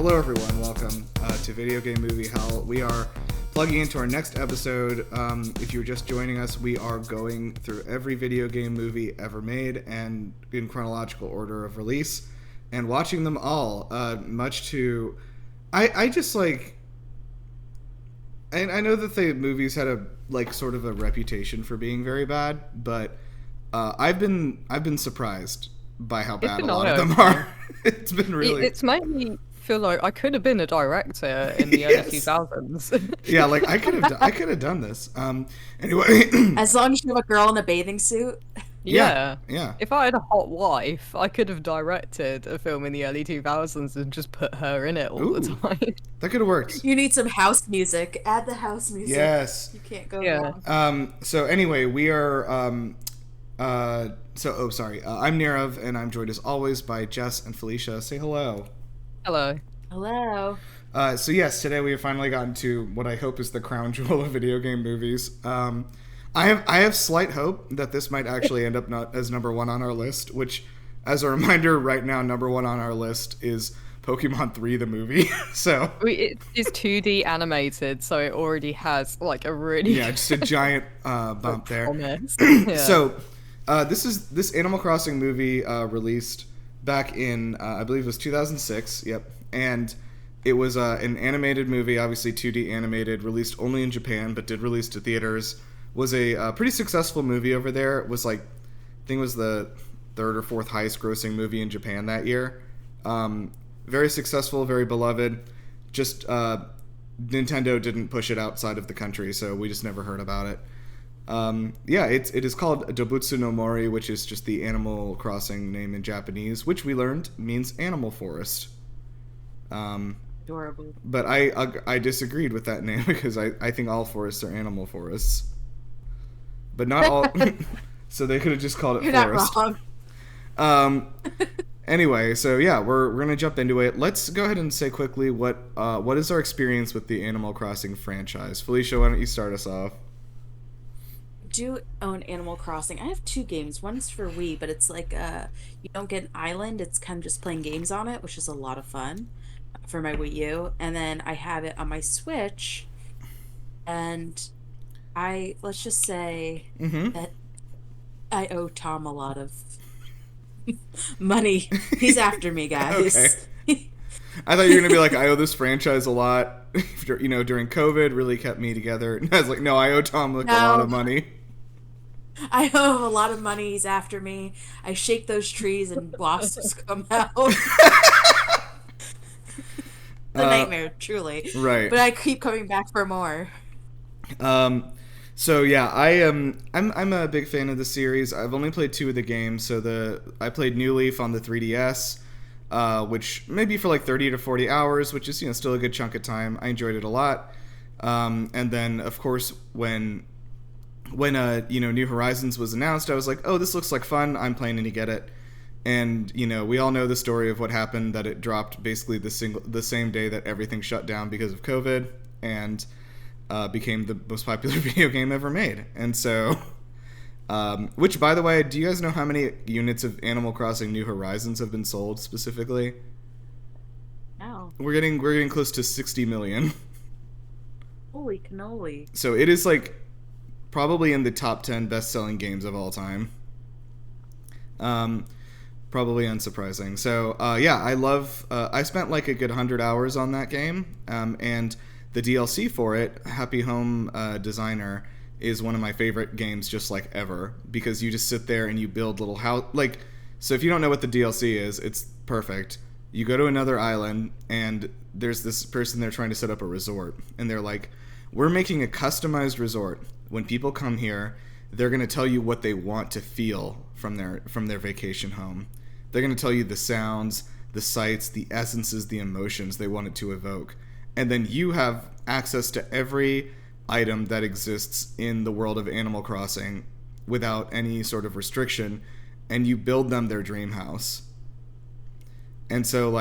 Hello everyone, welcome to Video Game Movie Hell. We are plugging into our next episode. If you're just joining us, we are going through every video game movie ever made and in chronological order of release and watching them all, much to... I just like... And I know that the movies had a sort of a reputation for being very bad, but I've been surprised by how bad a lot of them are. It's been really... It's made me feel like I could have been a director in the early 2000s. Yeah, I could have done this. Anyway, as long as you have a girl in a bathing suit. Yeah. Yeah. If I had a hot wife, I could have directed a film in the early 2000s and just put her in it all the time. That could have worked. You need some house music. Add the house music. Yes. You can't go wrong. So anyway, we are... I'm Nirav, and I'm joined as always by Jess and Felicia. Say hello. Hello. Hello. So yes, today we have finally gotten to what I hope is the crown jewel of video game movies. I have slight hope that this might actually end up not as number one on our list, which, as a reminder, right now number one on our list is Pokemon 3 the movie. So it is 2D animated, so it already has a really just a giant bump there. Yeah. So this Animal Crossing movie released back in I believe it was 2006. Yep, and it was an animated movie, obviously 2D animated, released only in Japan, but did release to theaters. Was a pretty successful movie over there. It was I think it was the third or fourth highest grossing movie in Japan that year. Very successful, very beloved. Just Nintendo didn't push it outside of the country, so we just never heard about it. It is called Dobutsu no Mori, which is just the Animal Crossing name in Japanese, which we learned means animal forest. Adorable. But I disagreed with that name because I think all forests are animal forests. But not all... So they could have just called it You're forest. Not wrong. Anyway, so yeah, we're going to jump into it. Let's go ahead and say quickly what is our experience with the Animal Crossing franchise. Felicia, why don't you start us off? I do own Animal Crossing. I have two games. One's for Wii, but it's you don't get an island. It's kind of just playing games on it, which is a lot of fun for my Wii U. And then I have it on my Switch, and let's just say that I owe Tom a lot of money. He's after me, guys. Okay. I thought you were going to be like, I owe this franchise a lot. During COVID, really kept me together. And I was like, no, I owe Tom a lot of money. I owe a lot of money. He's after me. I shake those trees and blossoms come out. The nightmare, truly. Right. But I keep coming back for more. So yeah, I'm a big fan of the series. I've only played 2 of the games. So I played New Leaf on the 3DS, which maybe for 30 to 40 hours, which is still a good chunk of time. I enjoyed it a lot. And then of course when New Horizons was announced, I was like, oh, this looks like fun. I'm planning to get it. And we all know the story of what happened, that it dropped basically the same day that everything shut down because of COVID, and became the most popular video game ever made. And so, which, by the way, do you guys know how many units of Animal Crossing New Horizons have been sold specifically? No. We're getting close to 60 million. Holy cannoli. So it is probably in the top 10 best-selling games of all time. Probably unsurprising. So, I love... I spent a good 100 hours on that game, and the DLC for it, Happy Home Designer, is one of my favorite games just ever, because you just sit there and you build little house... so if you don't know what the DLC is, it's perfect. You go to another island, and there's this person there trying to set up a resort, and they're like, we're making a customized resort. When people come here, they're going to tell you what they want to feel from their vacation home. They're going to tell you the sounds, the sights, the essences, the emotions they want it to evoke. And then you have access to every item that exists in the world of Animal Crossing without any sort of restriction, and you build them their dream house. And so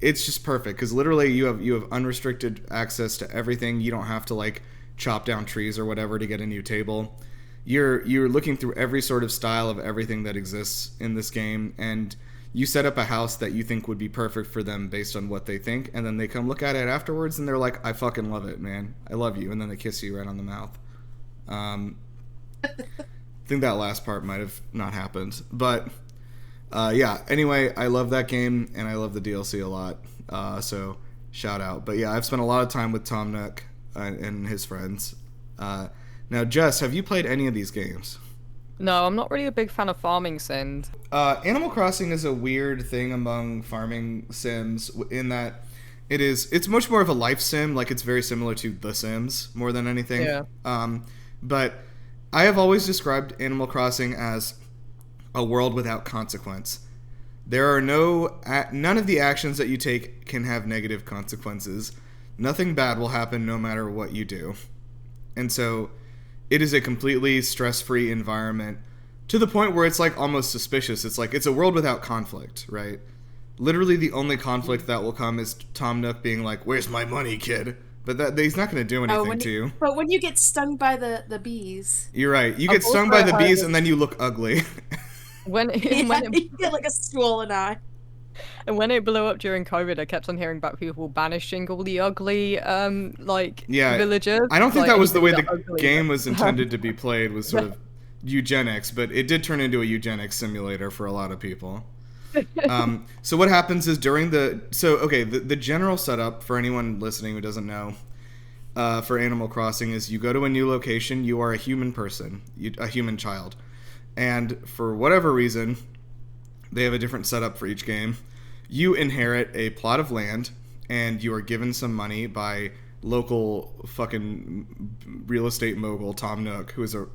it's just perfect, because literally you have unrestricted access to everything. You don't have to chop down trees or whatever to get a new table. You're looking through every sort of style of everything that exists in this game, and you set up a house that you think would be perfect for them based on what they think, and then they come look at it afterwards and they're like, I fucking love it, man. I love you. And then they kiss you right on the mouth. I think that last part might have not happened. But yeah, anyway, I love that game and I love the DLC a lot. So shout out. But yeah, I've spent a lot of time with Tom Nook and his friends. Now, Jess, have you played any of these games? No, I'm not really a big fan of farming sims. Animal Crossing is a weird thing among farming sims in that it's much more of a life sim. Like, it's very similar to The Sims more than anything. Yeah. But I have always described Animal Crossing as a world without consequence. There are none of the actions that you take can have negative consequences. Nothing bad will happen no matter what you do. And so it is a completely stress-free environment to the point where it's like almost suspicious. It's like it's a world without conflict, right? Literally the only conflict that will come is Tom Nook being like, "Where's my money, kid?" But he's not going to do anything to you. But when you get stung by the bees. You're right. You get stung by the bees and then you look ugly. When you get like a swollen eye. And when it blew up during COVID, I kept on hearing about people banishing all the ugly, villagers. I don't think like, that was the way the game was intended to be played, was sort of eugenics, but it did turn into a eugenics simulator for a lot of people. So what happens is the general setup for anyone listening who doesn't know for Animal Crossing is you go to a new location, you are a human person, a human child. And for whatever reason, they have a different setup for each game. You inherit a plot of land, and you are given some money by local fucking real estate mogul Tom Nook, who is a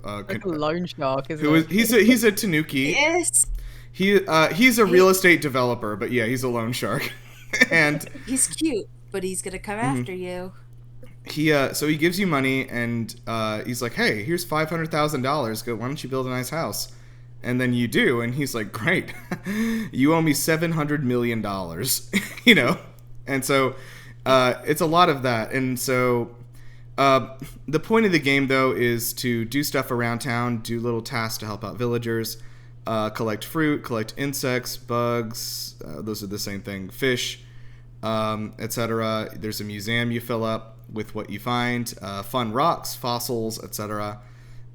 loan shark. He's a Tanuki. Yes. He's a real estate developer, but yeah, he's a loan shark. And he's cute, but he's gonna come after you. So he gives you money, and he's like, "Hey, here's $500,000. Go, why don't you build a nice house?" And then you do, and he's like, "Great, you owe me $700 million," you know. And so it's a lot of that. And so the point of the game, though, is to do stuff around town, do little tasks to help out villagers, collect fruit, collect insects, bugs. Those are the same thing. Fish, etc. There's a museum you fill up with what you find, fun rocks, fossils, etc.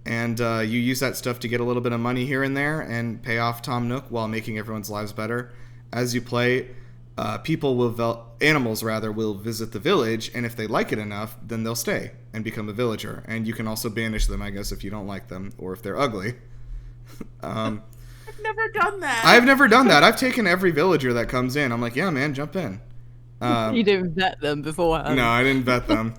And you use that stuff to get a little bit of money here and there and pay off Tom Nook while making everyone's lives better. As you play, animals will visit the village, and if they like it enough, then they'll stay and become a villager. And you can also banish them, I guess, if you don't like them or if they're ugly. I've never done that. I've never done that. I've taken every villager that comes in. I'm like, yeah, man, jump in. You didn't vet them beforehand. No, I didn't vet them.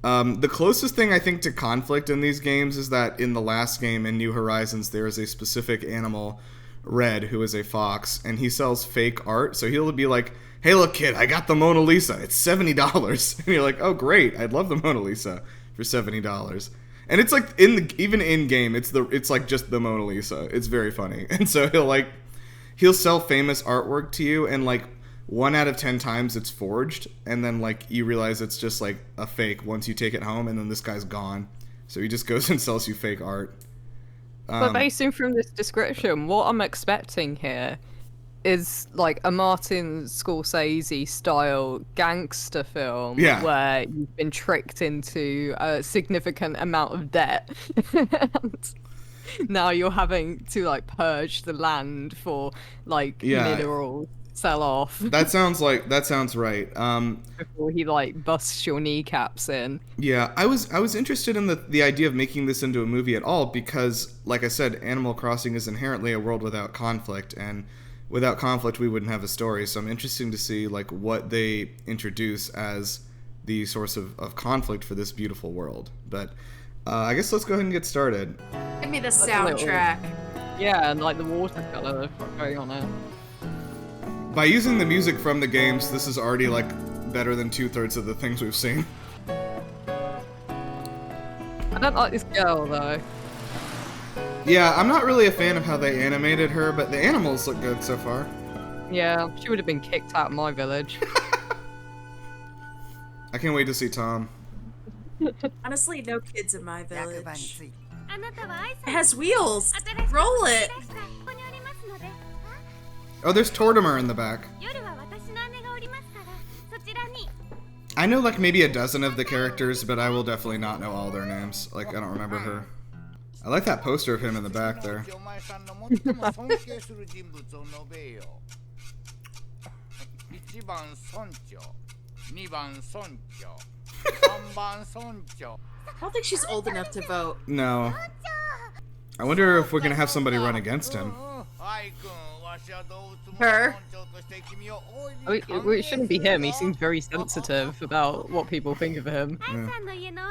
The closest thing I think to conflict in these games is that in the last game in New Horizons, there is a specific animal, Red, who is a fox, and he sells fake art. So he'll be like, "Hey, look, kid, I got the Mona Lisa. It's $70." And you're like, "Oh, great! I'd love the Mona Lisa for $70." And it's like even in game, it's like just the Mona Lisa. It's very funny. And so he'll sell famous artwork to you, and like 1 out of 10 times it's forged, and then like you realize it's just like a fake once you take it home, and then this guy's gone. So he just goes and sells you fake art. But basing from this description, what I'm expecting here is like a Martin Scorsese style gangster film where you've been tricked into a significant amount of debt. And now you're having to like purge the land for like minerals. Sell off. That sounds right. Before he like busts your kneecaps in. Yeah, I was interested in the idea of making this into a movie at all because, like I said, Animal Crossing is inherently a world without conflict, and without conflict we wouldn't have a story. So I'm interested to see like what they introduce as the source of conflict for this beautiful world. But I guess let's go ahead and get started. Give me the soundtrack. Yeah, and like the watercolor going on there. By using the music from the games, this is already like better than 2/3 of the things we've seen. I don't like this girl though. Yeah, I'm not really a fan of how they animated her, but the animals look good so far. Yeah, she would have been kicked out of my village. I can't wait to see Tom. Honestly, no kids in my village. It has wheels. Roll it. Oh, there's Tortimer in the back. I know like maybe a dozen of the characters, but I will definitely not know all their names. Like, I don't remember her. I like that poster of him in the back there. I don't think she's old enough to vote. No. I wonder if we're gonna have somebody run against him. Her? It shouldn't be him. He seems very sensitive about what people think of him. Yeah.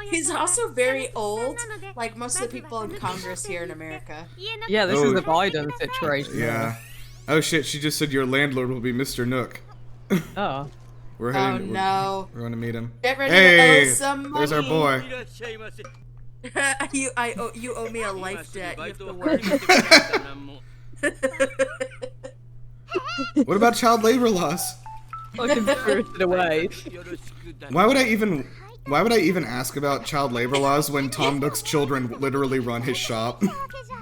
He's also very old, like most of the people in Congress here in America. Yeah, this is the Biden situation. Yeah. Oh shit, she just said your landlord will be Mr. Nook. Oh. We're heading, no. We're gonna meet him. Get ready hey, to owe some money. There's our boy. you owe me a life debt. You have to work. What about child labor laws? Fucking spirited away. Why would I even ask about child labor laws when Tom Nook's children literally run his shop,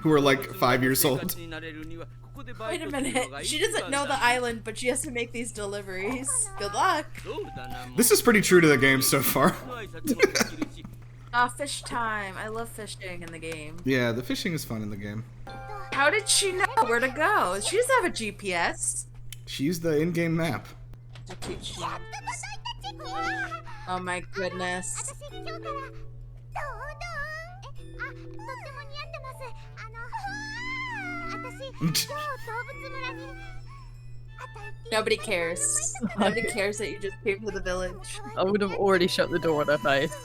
who are like 5 years old? Wait a minute. She doesn't know the island, but she has to make these deliveries. Good luck. This is pretty true to the game so far. Fish time. I love fishing in the game. Yeah, the fishing is fun in the game. How did she know where to go? She doesn't have a GPS. She used the in-game map. Oh my goodness. Nobody cares. Nobody cares that you just came to the village. I would have already shut the door in her face.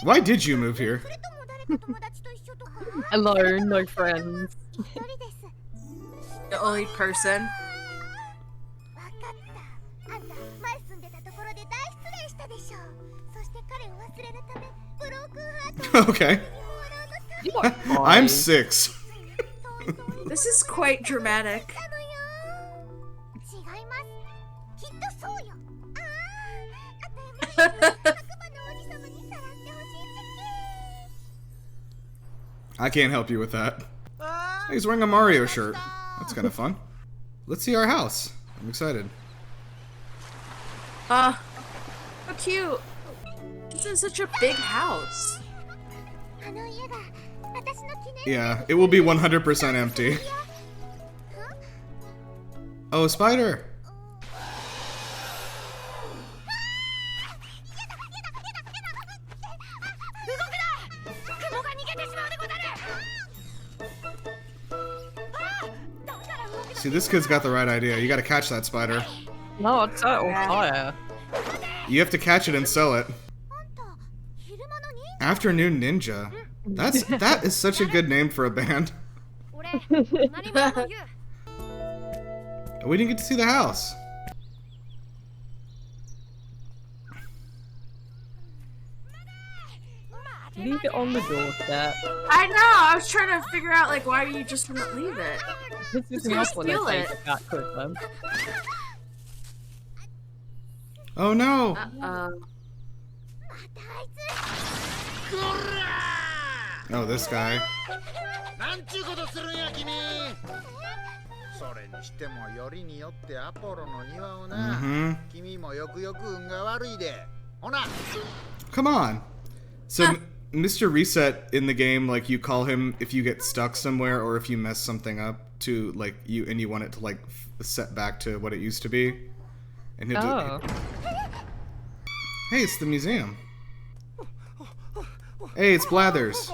Why did you move here? Alone, no friends. The only person. Okay. I'm 6. This is quite dramatic. I can't help you with that. He's wearing a Mario shirt. That's kind of fun. Let's see our house. I'm excited. How cute. This is such a big house. Yeah, it will be 100% empty. Oh, a spider! See, this kid's got the right idea. You gotta catch that spider. No, it's set on fire. You have to catch it and sell it. Afternoon Ninja. That is such a good name for a band. We didn't get to see the house. Leave it on the doorstep. I know. I was trying to figure out like why you just wouldn't leave it. This is not when I take it back with them. Oh no! Oh, this guy. Come on. So, Mr. Reset in the game, like, you call him if you get stuck somewhere or if you mess something up to, like, you want it to, like, set back to what it used to be. And oh. Hey, it's the museum. Hey, it's Blathers.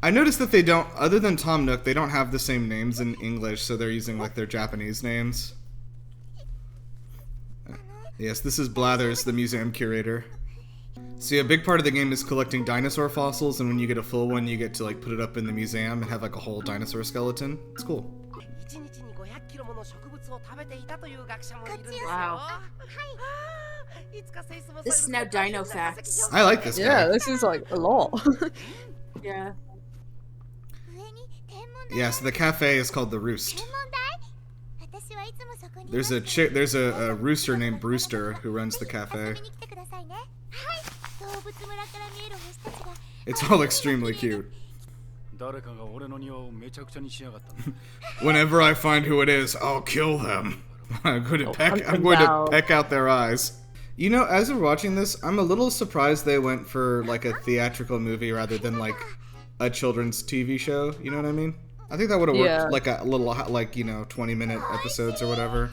I noticed that they don't, other than Tom Nook, they don't have the same names in English, so they're using, like, their Japanese names. Yes, this is Blathers, the museum curator. See, a big part of the game is collecting dinosaur fossils, and when you get a full one, you get to, like, put it up in the museum and have, like, a whole dinosaur skeleton. It's cool. Wow. This is now Dino Facts. I like this guy. Yeah, this is, like, a lot. Yeah. Yeah, so the cafe is called The Roost. There's a rooster named Brewster who runs the cafe. It's all extremely cute. Whenever I find who it is, I'll kill them. I'm going to peck out their eyes. You know, as we're watching this, I'm a little surprised they went for like a theatrical movie rather than like a children's TV show. You know what I mean? I think that would have worked like a little, like, you know, 20-minute episodes or whatever.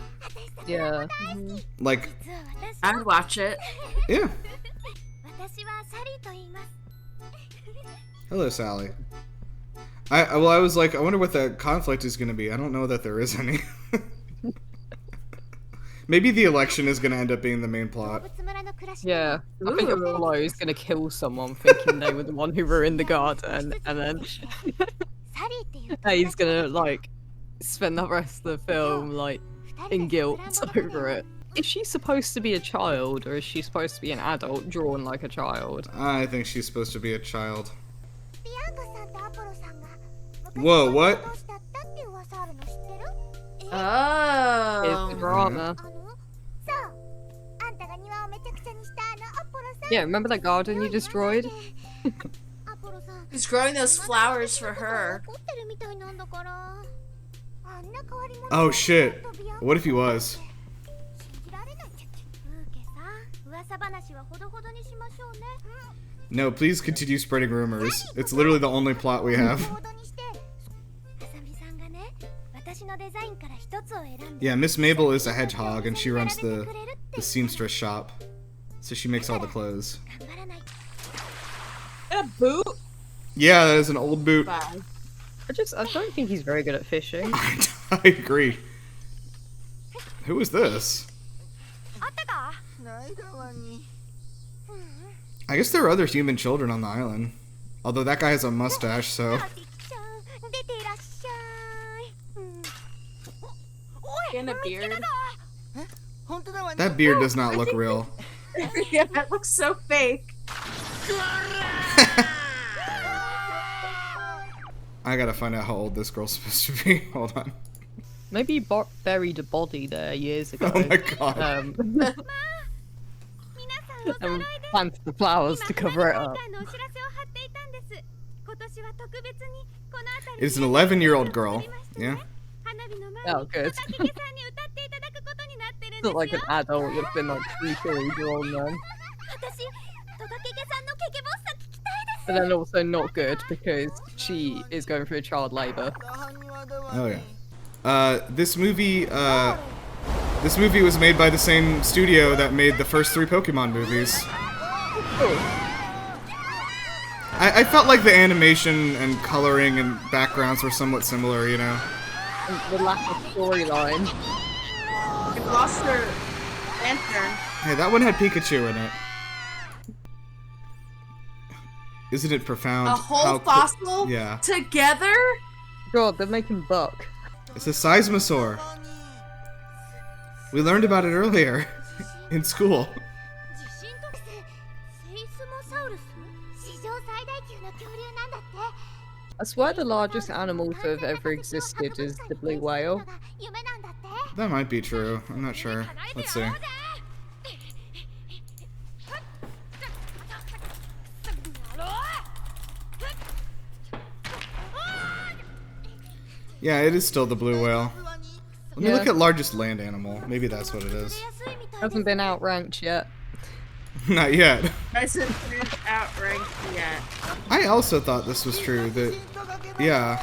Yeah. Like, I would watch it. Yeah. Hello, Sally. I was like, I wonder what the conflict is going to be. I don't know that there is any. Maybe the election is going to end up being the main plot. Yeah. I think Apollo is going to kill someone thinking they were the one who ruined the garden, and then he's going to, like, spend the rest of the film, like, in guilt over it. Is she supposed to be a child, or is she supposed to be an adult drawn like a child? I think she's supposed to be a child. Whoa, what? Oh. It's the drama. Yeah, remember that garden you destroyed? He's growing those flowers for her. Oh shit. What if he was? No, please continue spreading rumors. It's literally the only plot we have. Yeah, Miss Mabel is a hedgehog and she runs the seamstress shop. So she makes all the clothes. A boot? Yeah, that is an old boot. I don't think he's very good at fishing. I agree. Who is this? I guess there are other human children on the island. Although that guy has a mustache, so... And a beard. That beard does not look real. Yeah, that looks so fake. I gotta find out how old this girl's supposed to be. Hold on. Maybe he buried a body there years ago. Oh my god. And planted the flowers to cover it up. It's an 11-year-old girl. Yeah. Oh, good. Not like an adult that's been like creepily drawn then. But then also not good because she is going through child labor. Oh yeah. This movie was made by the same studio that made the first 3 Pokemon movies. I felt like the animation and coloring and backgrounds were somewhat similar, you know. And the lack of storyline. They lost their lantern. Hey, that one had Pikachu in it. Isn't it profound? A whole fossil? Yeah. Together? God, they're making buck. It's a seismosaur. We learned about it earlier in school. I swear the largest animal to have ever existed is the blue whale. That might be true. I'm not sure. Let's see. Yeah, it is still the blue whale. Let me look at largest land animal. Maybe that's what it is. Hasn't been outranked yet. Not yet. Hasn't been outranked yet. I also thought this was true. That, yeah.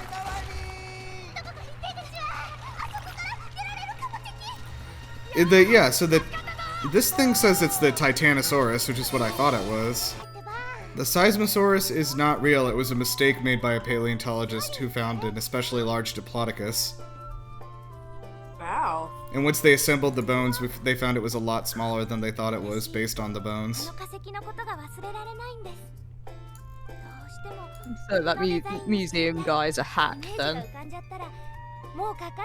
So this thing says it's the Titanosaurus, which is what I thought it was. The Seismosaurus is not real. It was a mistake made by a paleontologist who found an especially large Diplodocus. Wow. And once they assembled the bones, they found it was a lot smaller than they thought it was based on the bones. So that museum guy's a hack then.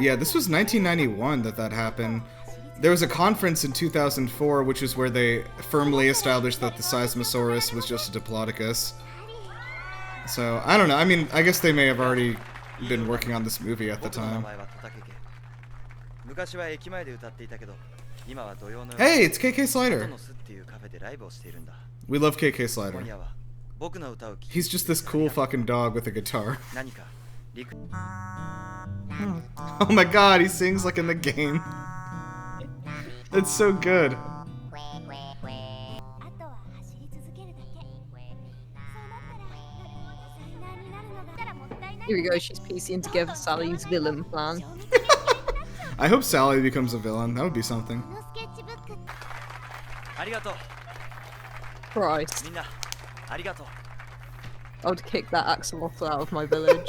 Yeah, this was 1991 that happened. There was a conference in 2004, which is where they firmly established that the Seismosaurus was just a Diplodocus. So, I don't know. I mean, I guess they may have already been working on this movie at the time. Hey, it's KK Slider. We love KK Slider. He's just this cool fucking dog with a guitar. Oh my god, he sings like in the game. It's so good. Here we go, she's piecing together Sally's villain plan. I hope Sally becomes a villain. That would be something. Christ. I would kick that axolotl out of my village.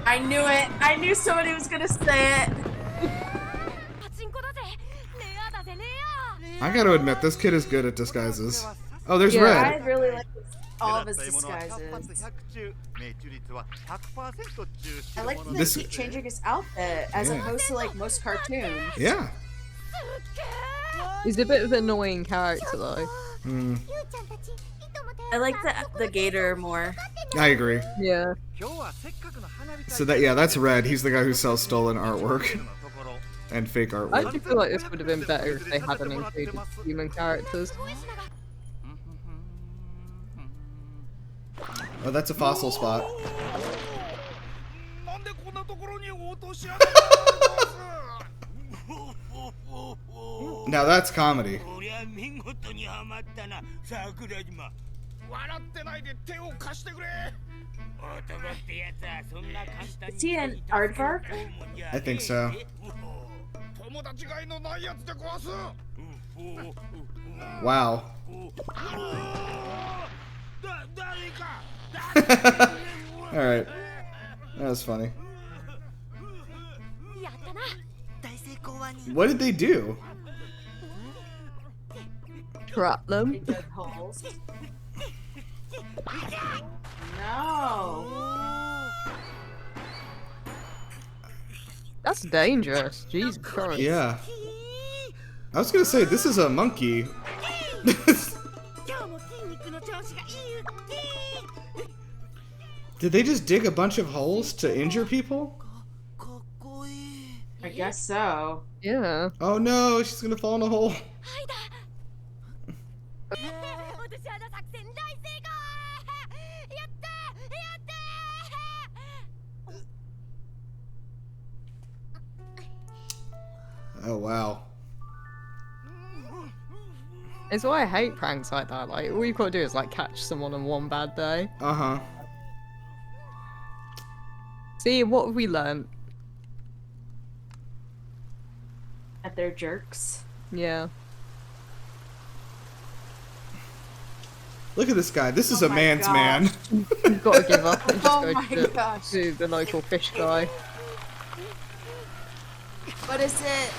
I knew it! I knew somebody was gonna say it! I gotta admit, this kid is good at disguises. Oh, there's I Red. really like all of his disguises. I like that they keep changing his outfit as opposed to like most cartoons. Yeah. He's a bit of an annoying character though. I like the gator more. I agree. Yeah. So that's Red. He's the guy who sells stolen artwork and fake I artwork. actually feel like this would have been better if they hadn't included human characters. Oh, that's a fossil spot. Now that's comedy. Is he an aardvark? I think so. Wow. Alright. That was funny. What did they do? Trap them. They dug holes. No. That's dangerous. Jesus Christ. Yeah. I was gonna say, this is a monkey. Did they just dig a bunch of holes to injure people? I guess so. Yeah. Oh no, she's gonna fall in a hole. Oh wow. It's why I hate pranks like that. Like, all you've got to do is like catch someone on one bad day. Uh-huh. See, what have we learned? That they're jerks. Yeah. Look at this guy. This is Oh a my man's gosh. man. You've got to give up and just Oh go my gosh. to the local fish guy. What is it?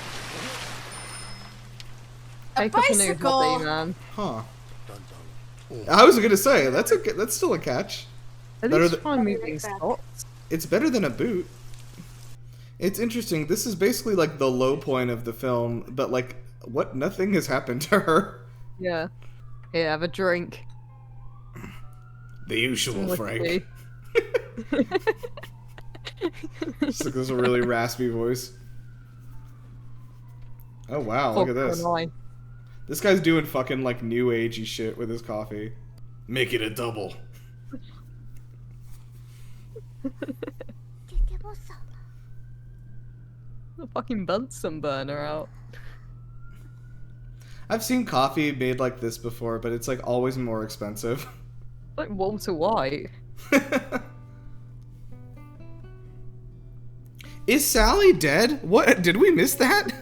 A Take up a new bicycle! hobby, man. Huh. I was gonna say, that's still a catch. At Better least than- try moving spots. It's better than a boot. It's interesting. This is basically like the low point of the film, but like, what? Nothing has happened to her. Yeah. Here, have a drink. The usual, Frank. Whiskey. Just like this really raspy voice. Oh wow, look at this. This guy's doing fucking like new agey shit with his coffee. Make it a double. The fucking Bunsen burner out. I've seen coffee made like this before, but it's like always more expensive. Like Walter White. Is Sally dead? What? Did we miss that?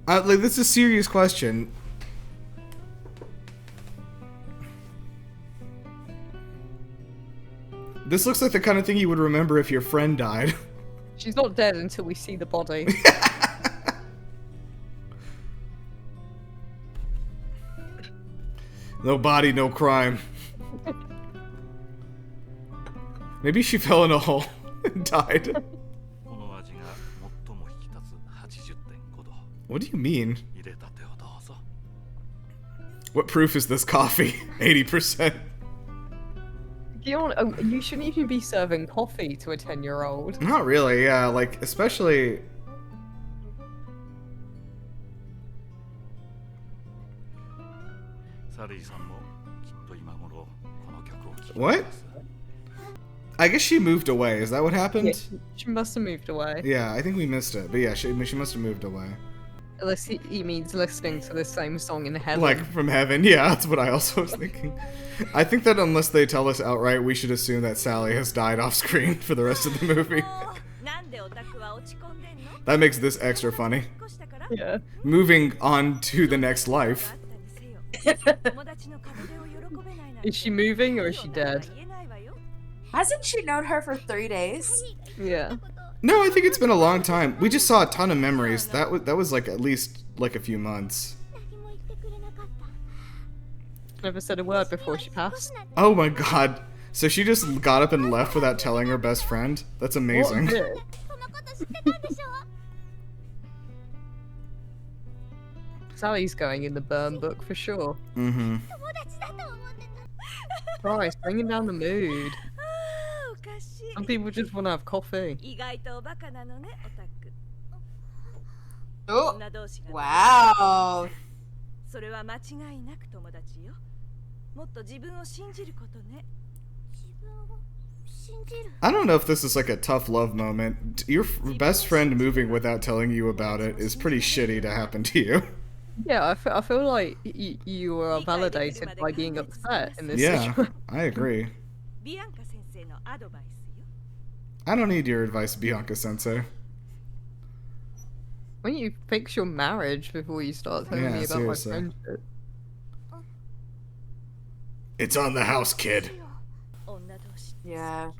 Like, this is a serious question. This looks like the kind of thing you would remember if your friend died. She's not dead until we see the body. No body, no crime. Maybe she fell in a hole and died. What do you mean? What proof is this coffee? 80%. You shouldn't even be serving coffee to a 10-year-old. Not really, yeah. Like, especially... What? I guess she moved away. Is that what happened? Yeah, she must have moved away. Yeah, I think we missed it. But yeah, she must have moved away. Unless he means listening to the same song in heaven. Like from heaven. Yeah, that's what I also was thinking. I think that unless they tell us outright, we should assume that Sally has died off screen for the rest of the movie. That makes this extra funny. Yeah. Moving on to the next life. Is she moving or is she dead? Hasn't she known her for 3 days? Yeah. No, I think it's been a long time. We just saw a ton of memories. That was like at least like a few months. Never said a word before she passed. Oh my god. So she just got up and left without telling her best friend? That's amazing. Sally's going in the burn book for sure. Mm-hmm. Christ, bringing down the mood. Some people just want to have coffee. Oh, wow. I don't know if this is like a tough love moment. Your best friend moving without telling you about it is pretty shitty to happen to you. Yeah, I feel like you are validated by being upset in this situation. I agree. I don't need your advice, Bianca-sensei. Why don't you fix your marriage before you start telling me about seriously. My friendship? It's on the house, kid. Yeah.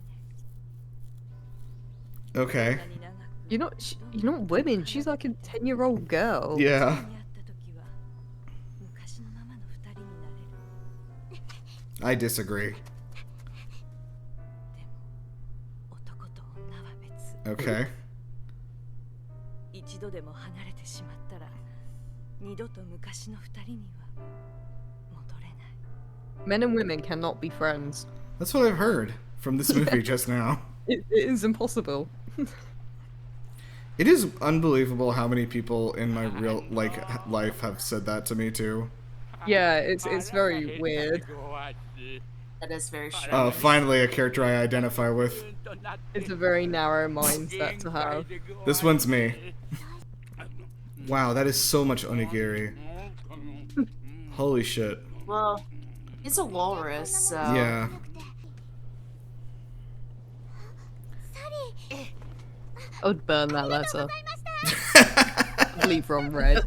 Okay. You're not women. She's like a 10-year-old girl. Yeah. I disagree. Okay. Men and women cannot be friends. That's what I've heard from this movie just now. It is impossible. It is unbelievable how many people in my real life have said that to me too. Yeah, it's very weird. That is very strange. Finally a character I identify with. It's a very narrow mindset to have. This one's me. Wow, that is so much onigiri. Holy shit. Well, he's a walrus, so... Yeah. I would burn that letter. Leave from red.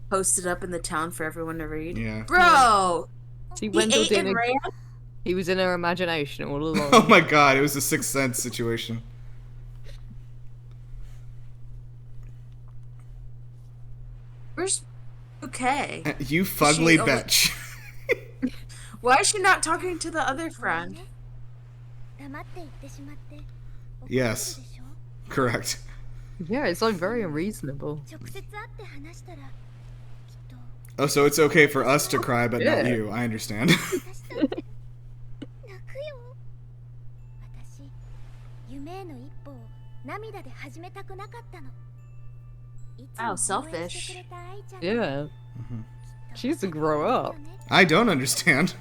Post it up in the town for everyone to read. Yeah. Bro! See, Wendell didn't. He was in her imagination all along. Oh my god, it was a Sixth Sense situation. Where's okay? You fugly bitch. Why is she not talking to the other friend? Yes. Correct. Yeah, it's like very unreasonable. Oh, so it's okay for us to cry, but not you. I understand. Wow, selfish. Yeah. She needs to grow up. I don't understand.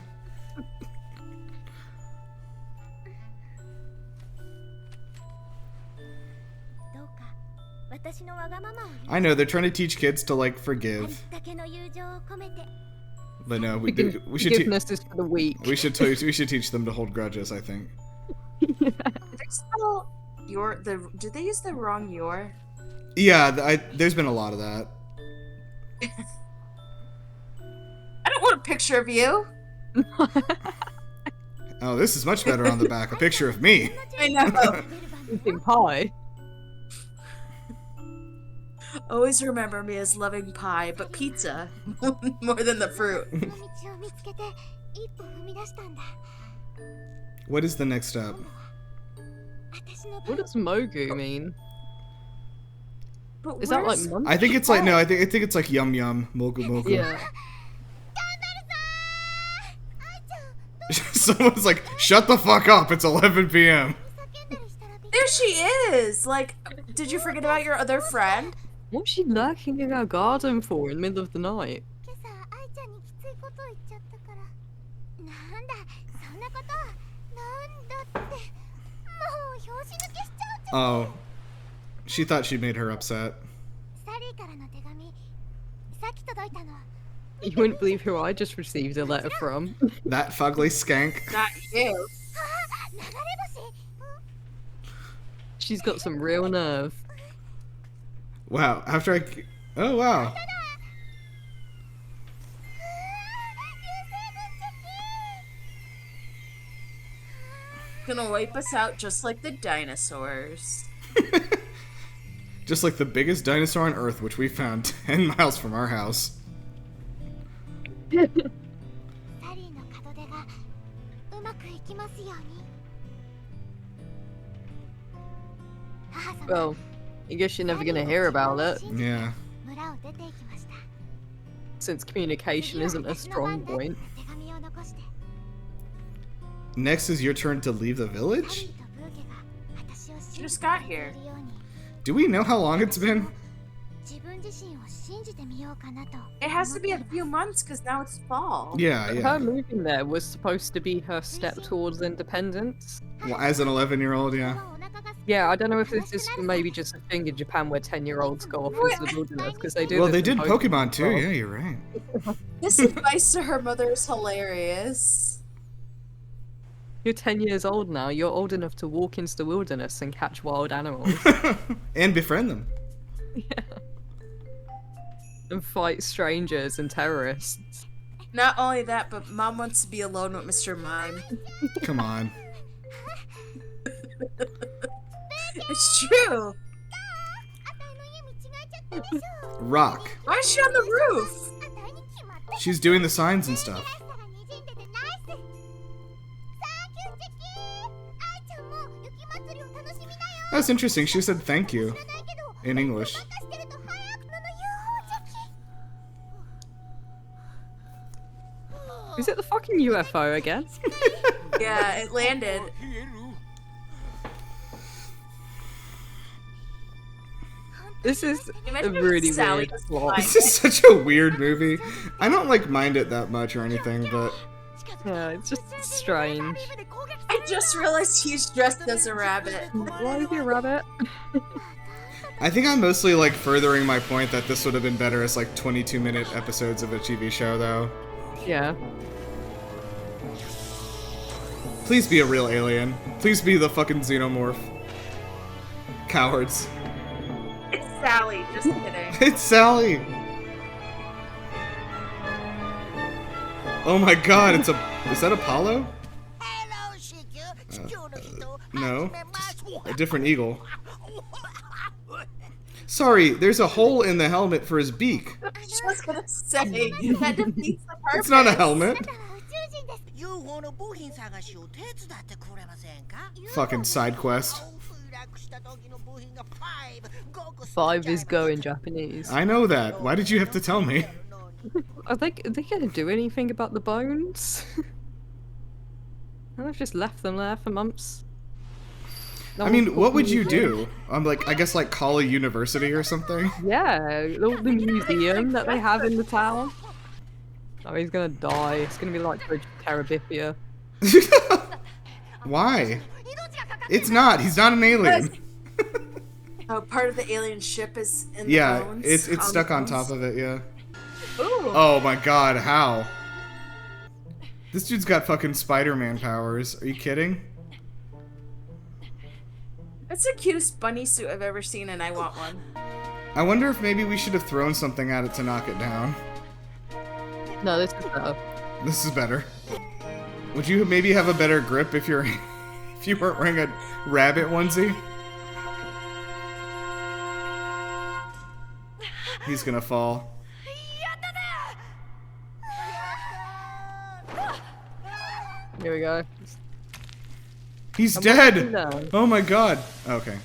I know, they're trying to teach kids to, like, forgive. But no, we should forgiveness is for the weak. We should teach them to hold grudges, I think. Yeah. Did they use the wrong your? Yeah, there's been a lot of that. I don't want a picture of you. Oh, this is much better on the back. A picture of me. I know. Eating pie. Always remember me as loving pie, but pizza more than the fruit. What is the next step? What does Mogu mean? But is that like munch? I think it's like no. I think it's like yum yum mogu mogu. Yeah. Someone's like, shut the fuck up. It's 11 p.m. There she is. Like, did you forget about your other friend? What's she lurking in our garden for in the middle of the night? Oh, she thought she made her upset. You wouldn't believe who I just received a letter from. That fugly skank. Not you. She's got some real nerve. Wow, oh wow. Gonna wipe us out just like the dinosaurs. Just like the biggest dinosaur on Earth, which we found 10 miles from our house. Well, I guess you're never gonna hear about it. Yeah. Since communication isn't a strong point. Next is your turn to leave the village? You just got here. Do we know how long it's been? It has to be a few months because now it's fall. Yeah. Her moving there was supposed to be her step towards independence. Well, as an 11-year-old, yeah. Yeah, I don't know if this is maybe just a thing in Japan where 10-year-olds go off into the wilderness, because they do. Well, they did Pokemon too. Yeah, you're right. This advice to her mother is hilarious. You're 10 years old now. You're old enough to walk into the wilderness and catch wild animals. And befriend them. Yeah. And fight strangers and terrorists. Not only that, but Mom wants to be alone with Mr. Mime. Come on. It's true. Rock. Why is she on the roof? She's doing the signs and stuff. That's interesting. She said thank you in English. Is it the fucking UFO again? Yeah, it landed. This is a really weird plot. This is such a weird movie. I don't mind it that much or anything, but yeah, it's just strange. I just realized he's dressed as a rabbit. Why is he a rabbit? I think I'm mostly furthering my point that this would have been better as 22-minute episodes of a TV show, though. Yeah. Please be a real alien. Please be the fucking xenomorph. Cowards. It's Sally, just kidding. It's Sally! Oh my god, is that Apollo? No, a different eagle. Sorry, there's a hole in the helmet for his beak. I was just gonna say, that defeats the purpose. It's not a helmet. Fucking side quest. 5 is go in Japanese. I know that. Why did you have to tell me? Are they gonna do anything about the bones? I've just left them there for months. No, I mean, what would you do? I guess call a university or something? Yeah, the museum that they have in the town. Oh, he's gonna die. It's gonna be like Bridge of Terabithia. Why? It's not. He's not an alien. Oh, part of the alien ship is in the bones? Yeah, it's stuck on top of it, yeah. Ooh. Oh my god, how? This dude's got fucking Spider-Man powers. Are you kidding? That's the cutest bunny suit I've ever seen, and I want one. I wonder if maybe we should have thrown something at it to knock it down. No, this is better. This is better. Would you maybe have a better grip if you weren't wearing a rabbit onesie? He's gonna fall. Here we go. He's dead! Oh my god. Okay.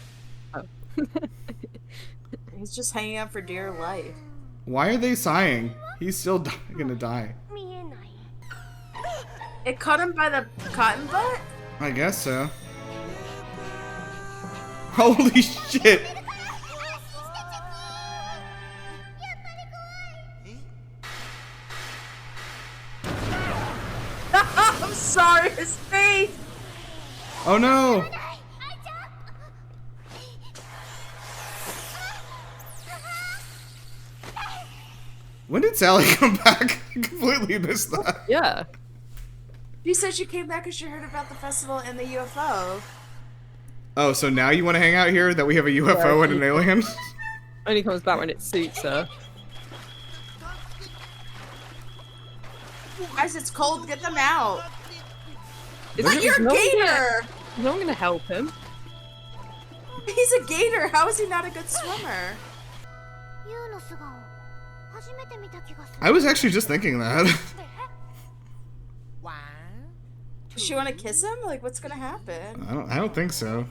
Oh. He's just hanging out for dear life. Why are they sighing? He's still gonna die. It caught him by the cotton butt? I guess so. Holy shit! I'm sorry, his face! Oh no! When did Sally come back? I completely missed that. Yeah. You said you came back because you heard about the festival and the UFO. Oh, so now you want to hang out here? That we have a UFO and an alien? Only comes back when it suits her. Guys, it's cold. Get them out. But you're a gator! No one gonna help him. He's a gator. How is he not a good swimmer? I was actually just thinking that. Does she want to kiss him? Like, what's gonna happen? I don't think so.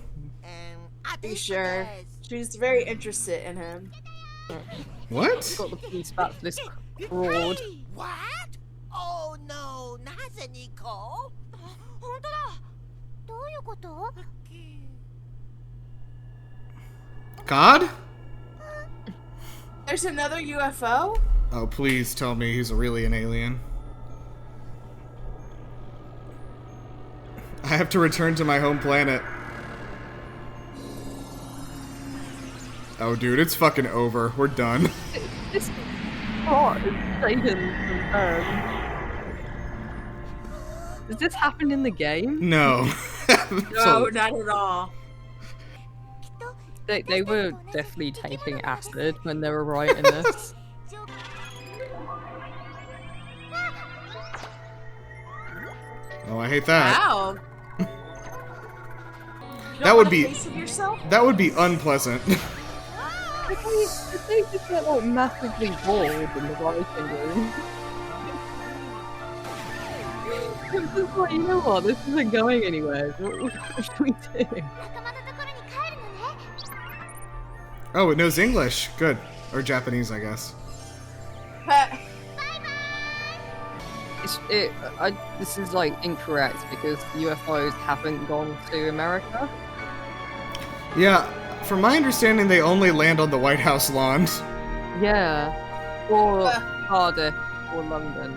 Are you sure? She's very interested in him. What? Got the piece back for this fraud. What? Oh no, Nico. God? There's another UFO? Oh, please tell me he's really an alien. I have to return to my home planet. Oh, dude, it's fucking over. We're done. This plot is taken from Does this happen in the game? No. No, not at all. They were definitely taking acid when they were writing this. Oh, I hate that. Wow. That would be unpleasant. They just get like massively bored in the writing room. It's just like, you know what, this isn't going anywhere. What should we do? Oh, it knows English. Good. Or Japanese, I guess. This is like incorrect because UFOs haven't gone to America. Yeah, from my understanding, they only land on the White House lawns. Yeah. Or Cardiff or London.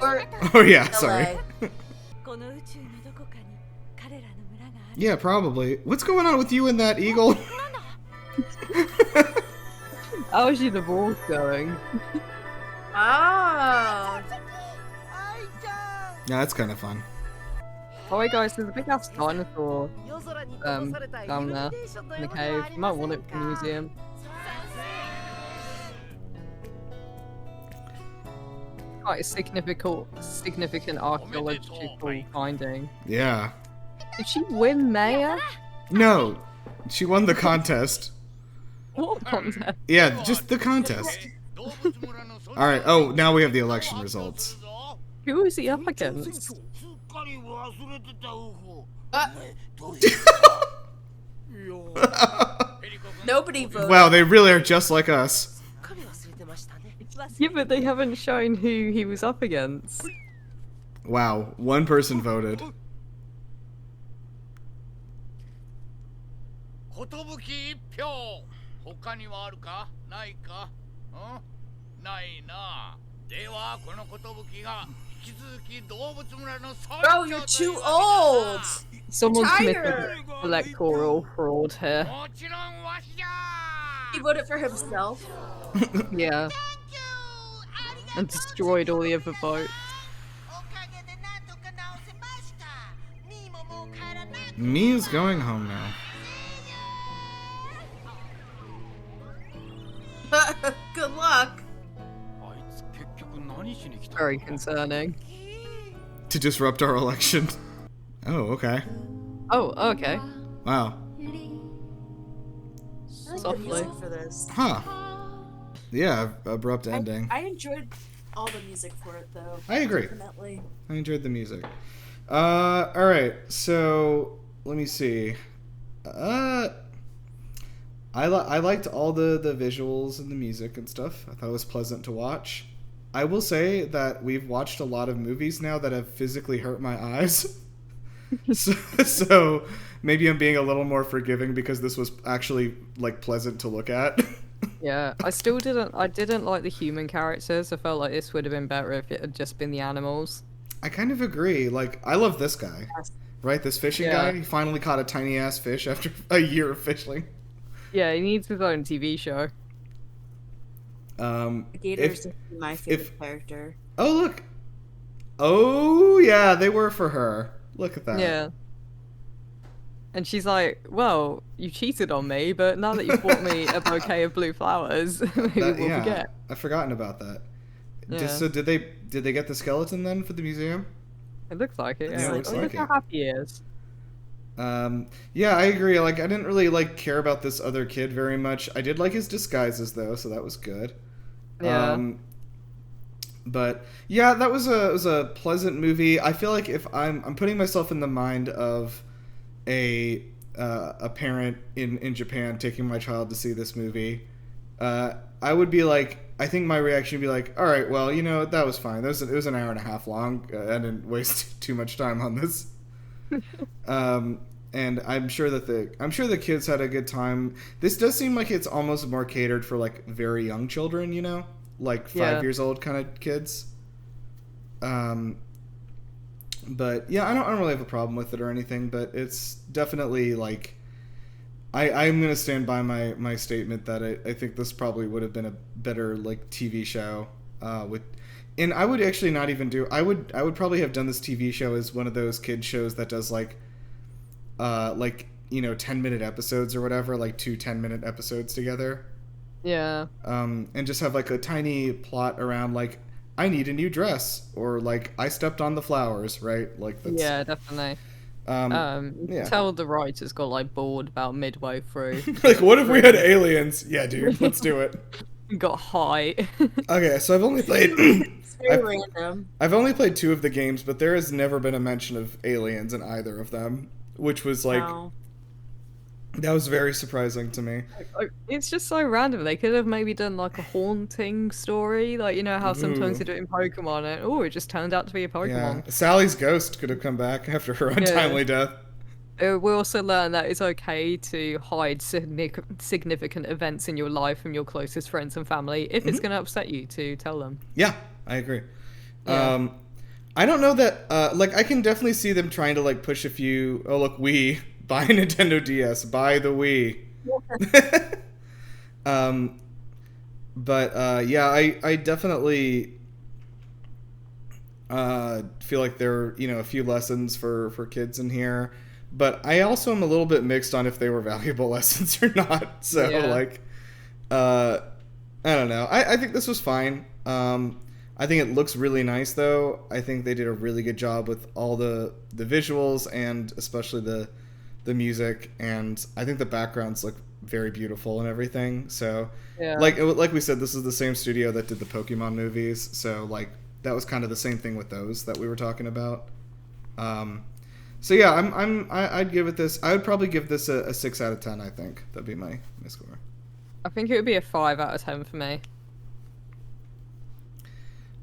Or Oh yeah, LA. sorry. Yeah, probably. What's going on with you and that eagle? How's your divorce going? Oh. Yeah, that's kind of fun. Oh wait guys, there's a big ass dinosaur down there in the cave. You might want it for the museum. Quite a significant archaeological finding. Yeah. Did she win mayor? No, she won the contest. What contest? Yeah, just the contest. Alright, oh, now we have the election results. Who is he up against? Nobody voted. Wow, they really are just like us. Yeah, but they haven't shown who he was up against. Wow, one person voted. Bro, you're too old! Someone's committed Tiger! electoral fraud here. He voted for himself. Yeah. And destroyed all the other votes. Mia's going home now. Good luck. Very concerning. To disrupt our election. Oh, okay. Oh, okay. Wow. Softly. For this. Huh. Yeah, abrupt ending. I enjoyed all the music for it, though. I agree. Definitely. I enjoyed the music. Alright, so let me see. I liked all the visuals and the music and stuff. I thought it was pleasant to watch. I will say that we've watched a lot of movies now that have physically hurt my eyes. so maybe I'm being a little more forgiving because this was actually like pleasant to look at. Yeah, I didn't like the human characters. I felt like this would have been better if it had just been the animals. I kind of agree. Like, I love this guy. Yes. Right? This fishing guy. He finally caught a tiny ass fish after a year of fishing. Yeah, he needs his own TV show. The Gators is my favorite character. Oh, look. Oh, yeah, they were for her. Look at that. Yeah. And she's like, well, you cheated on me, but now that you've bought me a bouquet of blue flowers, maybe we'll forget. I've forgotten about that. Yeah. So did they get the skeleton then for the museum? It looks like it, yeah. It looks like look how happy he is. Yeah, I agree. Like, I didn't really, like, care about this other kid very much. I did like his disguises, though, so that was good. Yeah. But yeah, that was a pleasant movie. I feel like if I'm putting myself in the mind of a parent in Japan taking my child to see this movie, I would be like, I think my reaction would be like, all right, well, that was fine. It was an hour and a half long. I didn't waste too much time on this. And I'm sure the kids had a good time. This does seem like it's almost more catered for like very young children, like 5 years old kind of kids. But yeah, I don't really have a problem with it or anything, but it's definitely like, I'm going to stand by my statement that I think this probably would have been a better like TV show, and I would actually not even I would probably have done this TV show as one of those kid shows that does like 10-minute episodes or whatever, like 2 10-minute episodes together. Yeah. And just have like a tiny plot around like, I need a new dress, or like I stepped on the flowers, right? Like that's, yeah, definitely. Yeah. Tell the writers got like bored about midway through. Like, what if we had aliens? Yeah, dude, let's do it. Got high. Okay, so I've only played It's very random. I've only played 2 of the games, but there has never been a mention of aliens in either of them, which was like, that was very surprising to me. It's just so random. They could have maybe done like a haunting story, like how sometimes they do it in Pokemon, and it just turned out to be a Pokemon. Yeah, Sally's ghost could have come back after her untimely death. We also learned that it's okay to hide significant events in your life from your closest friends and family if it's going to upset you to tell them. Yeah, I agree. Yeah. I don't know that, I can definitely see them trying to, like, push a few, oh, look, Wii, buy Nintendo DS, buy the Wii. Yeah, I definitely feel like there are, a few lessons for kids in here. But I also am a little bit mixed on if they were valuable lessons or not. So, I don't know. I think this was fine. I think it looks really nice, though. I think they did a really good job with all the visuals and especially the music. And I think the backgrounds look very beautiful and everything. So, like we said, this is the same studio that did the Pokemon movies. So, like, that was kind of the same thing with those that we were talking about. So yeah, I'd give it this. I would probably give this a 6 out of 10. I think that'd be my score. I think it would be a 5 out of 10 for me.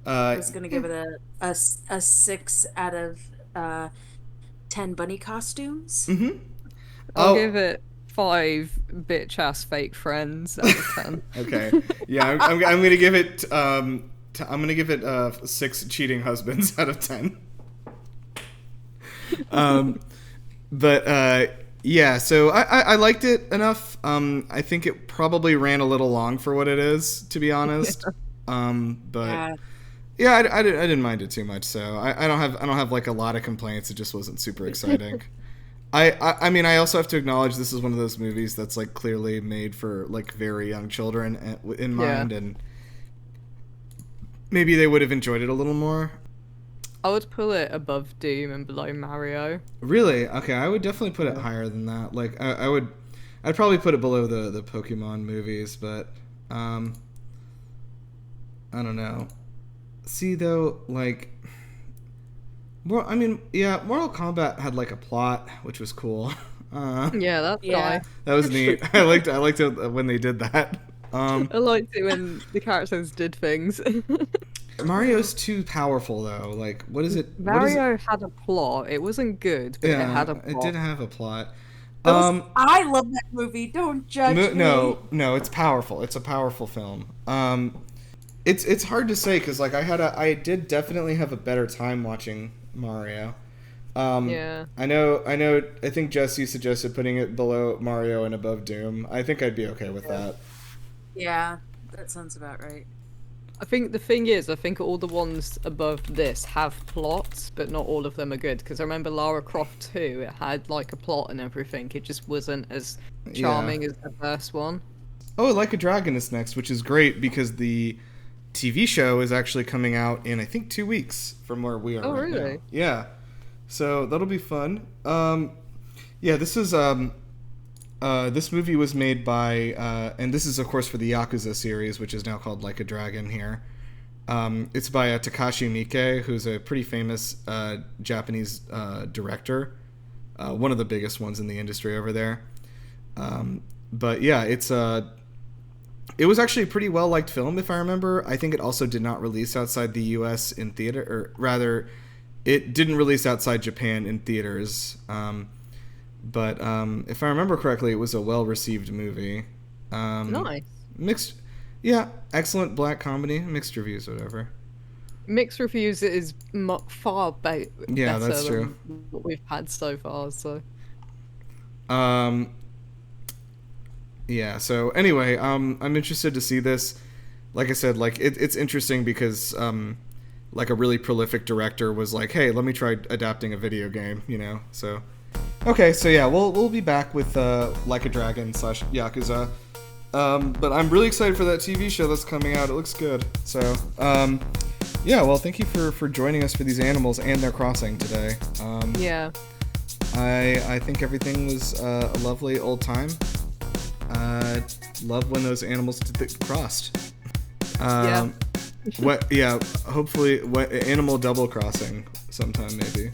I was gonna give it a 6 out of 10 bunny costumes. Mm-hmm. I'll give it 5 bitch ass fake friends out of 10. Okay. Yeah, I'm gonna give it I'm gonna give it 6 cheating husbands out of 10. Yeah, so I liked it enough. I think it probably ran a little long for what it is, to be honest. But yeah, I didn't mind it too much. So I don't have like a lot of complaints. It just wasn't super exciting. I mean, I also have to acknowledge this is one of those movies that's like clearly made for like very young children in mind, and maybe they would have enjoyed it a little more. I would put it above Doom and below Mario. Really? Okay, I would definitely put it higher than that. Like, I'd probably put it below the Pokemon movies, but, I don't know. See, though, like, Mortal Kombat had, like, a plot, which was cool. Yeah, that's nice. That was neat. I liked it when they did that. I liked it when the characters did things. Mario's too powerful, though. Like, what is it? Mario had a plot. It wasn't good, but it had a plot. It did have a plot. I love that movie. Don't judge me. No, it's powerful. It's a powerful film. It's hard to say because like I did definitely have a better time watching Mario. Yeah. I think Jesse suggested putting it below Mario and above Doom. I think I'd be okay with that. Yeah, that sounds about right. I think the thing is, I think all the ones above this have plots, but not all of them are good. Because I remember Lara Croft 2, it had like a plot and everything. It just wasn't as charming as the first one. Oh, Like a Dragon is next, which is great because the TV show is actually coming out in I think 2 weeks from where we are. Oh, right really? now. Yeah. So that'll be fun. Yeah, this is this movie was made by and this is of course for the Yakuza series, which is now called Like a Dragon here. It's by Takashi Miike, who's a pretty famous Japanese director, one of the biggest ones in the industry over there. But yeah, it was actually a pretty well liked film, if I remember. I think it also did not release outside the U.S. in theater, or rather, it didn't release outside Japan in theaters. But if I remember correctly, it was a well-received movie. Nice. Mixed, yeah, excellent black comedy. Mixed reviews, whatever. Mixed reviews is far better that's true. than what we've had so far. So. Yeah. So anyway, I'm interested to see this. Like I said, like it's interesting because like a really prolific director was like, hey, let me try adapting a video game, you know. So okay, so yeah, we'll be back with Like a Dragon / Yakuza. But I'm really excited for that TV show that's coming out. It looks good. So yeah, well, thank you for joining us for these animals and their crossing today. Yeah. I think everything was a lovely old time. Love when those animals crossed. Yeah. Hopefully animal double crossing sometime maybe.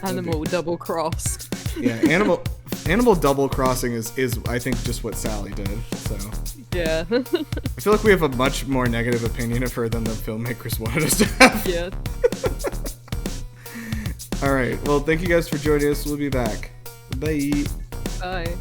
Animal double crossed. Yeah, animal double crossing is I think just what Sally did. So yeah. I feel like we have a much more negative opinion of her than the filmmakers wanted us to have. Yeah. All right. Well, thank you guys for joining us. We'll be back. Bye. Bye.